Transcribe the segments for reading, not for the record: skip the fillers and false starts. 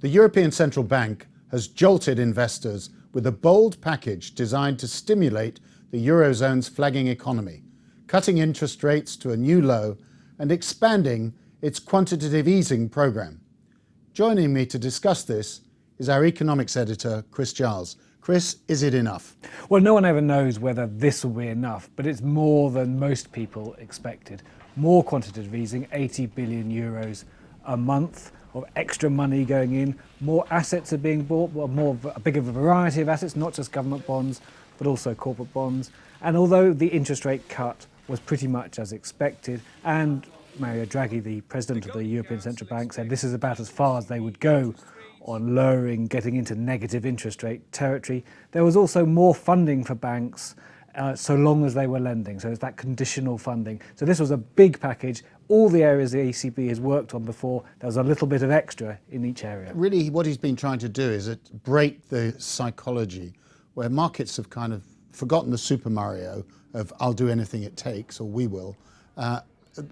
The European Central Bank has jolted investors with a bold package designed to stimulate the Eurozone's flagging economy, cutting interest rates to a new low and expanding its quantitative easing programme. Joining me to discuss this is our economics editor, Chris Giles. Chris, is it enough? Well, no one ever knows whether this will be enough, but it's more than most people expected. More quantitative easing, 80 billion euros a month of extra money going in. More assets are being bought, a bigger variety of assets, not just government bonds, but also corporate bonds. And although the interest rate cut was pretty much as expected, and Mario Draghi, the president of the European Central Bank, said this is about as far as they would go on lowering, getting into negative interest rate territory, there was also more funding for banks so long as they were lending. So it's that conditional funding. So this was a big package. All the areas the ECB has worked on before, there was a little bit of extra in each area. Really, what he's been trying to do is break the psychology where markets have kind of forgotten the Super Mario of I'll do anything it takes, or we will,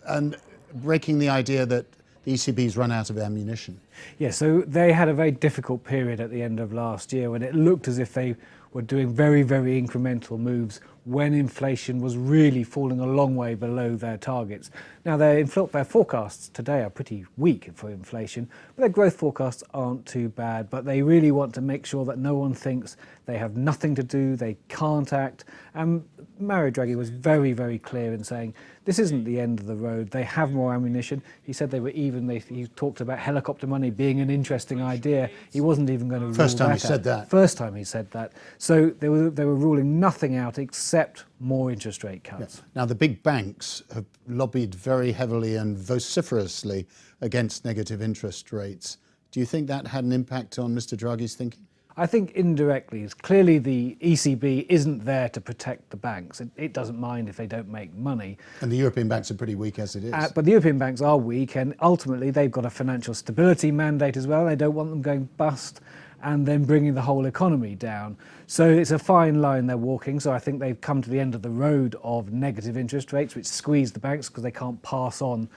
and breaking the idea that the ECB's run out of ammunition. Yeah, so they had a very difficult period at the end of last year when it looked as if they were doing very, very incremental moves when inflation was really falling a long way below their targets. Now, their forecasts today are pretty weak for inflation, but their growth forecasts aren't too bad. But they really want to make sure that no one thinks they have nothing to do, they can't act. And Mario Draghi was very, very clear in saying this isn't the end of the road. They have more ammunition. He said they were even. He talked about helicopter money being an interesting idea. He wasn't even going to rule that out. First time he said that. First time he said that. So they were ruling nothing out except more interest rate cuts. Yeah. Now, the big banks have lobbied very heavily and vociferously against negative interest rates. Do you think that had an impact on Mr. Draghi's thinking? I think indirectly. Clearly the ECB isn't there to protect the banks. It doesn't mind if they don't make money. And the European banks are pretty weak as it is. But the European banks are weak, and ultimately they've got a financial stability mandate as well. They don't want them going bust and then bringing the whole economy down. So it's a fine line they're walking. So I think they've come to the end of the road of negative interest rates, which squeeze the banks because they can't pass on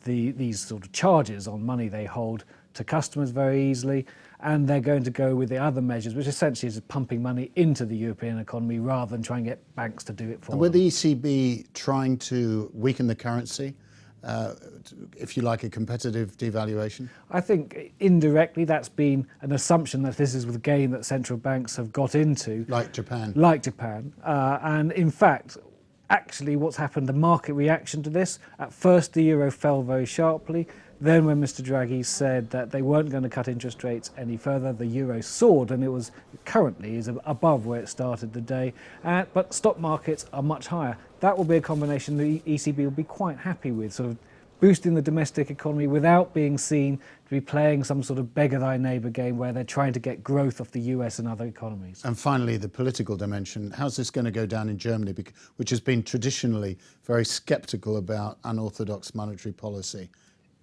these sort of charges on money they hold to customers very easily. And they're going to go with the other measures, which essentially is pumping money into the European economy rather than trying to get banks to do it for them. And with the ECB trying to weaken the currency, if you like, a competitive devaluation? I think indirectly that's been an assumption that this is the game that central banks have got into. Like Japan. Like Japan. And in fact, actually what's happened, the market reaction to this, at first the euro fell very sharply. Then when Mr. Draghi said that they weren't going to cut interest rates any further, the euro soared, and it was currently is above where it started the day. But stock markets are much higher. That will be a combination the ECB will be quite happy with, sort of boosting the domestic economy without being seen to be playing some sort of beggar thy neighbour game where they're trying to get growth off the US and other economies. And finally, the political dimension. How's this going to go down in Germany, which has been traditionally very sceptical about unorthodox monetary policy?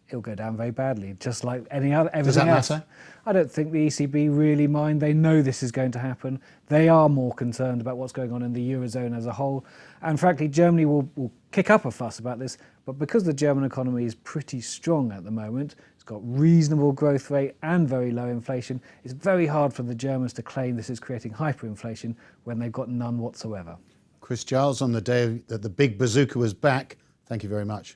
It'll go down very badly, just like any other everything Does that else. matter? I don't think the ECB really mind. They know this is going to happen. They are more concerned about what's going on in the Eurozone as a whole. And frankly, Germany will kick up a fuss about this. But because the German economy is pretty strong at the moment, it's got reasonable growth rate and very low inflation, it's very hard for the Germans to claim this is creating hyperinflation when they've got none whatsoever. Chris Giles, on the day that the big bazooka was back, thank you very much.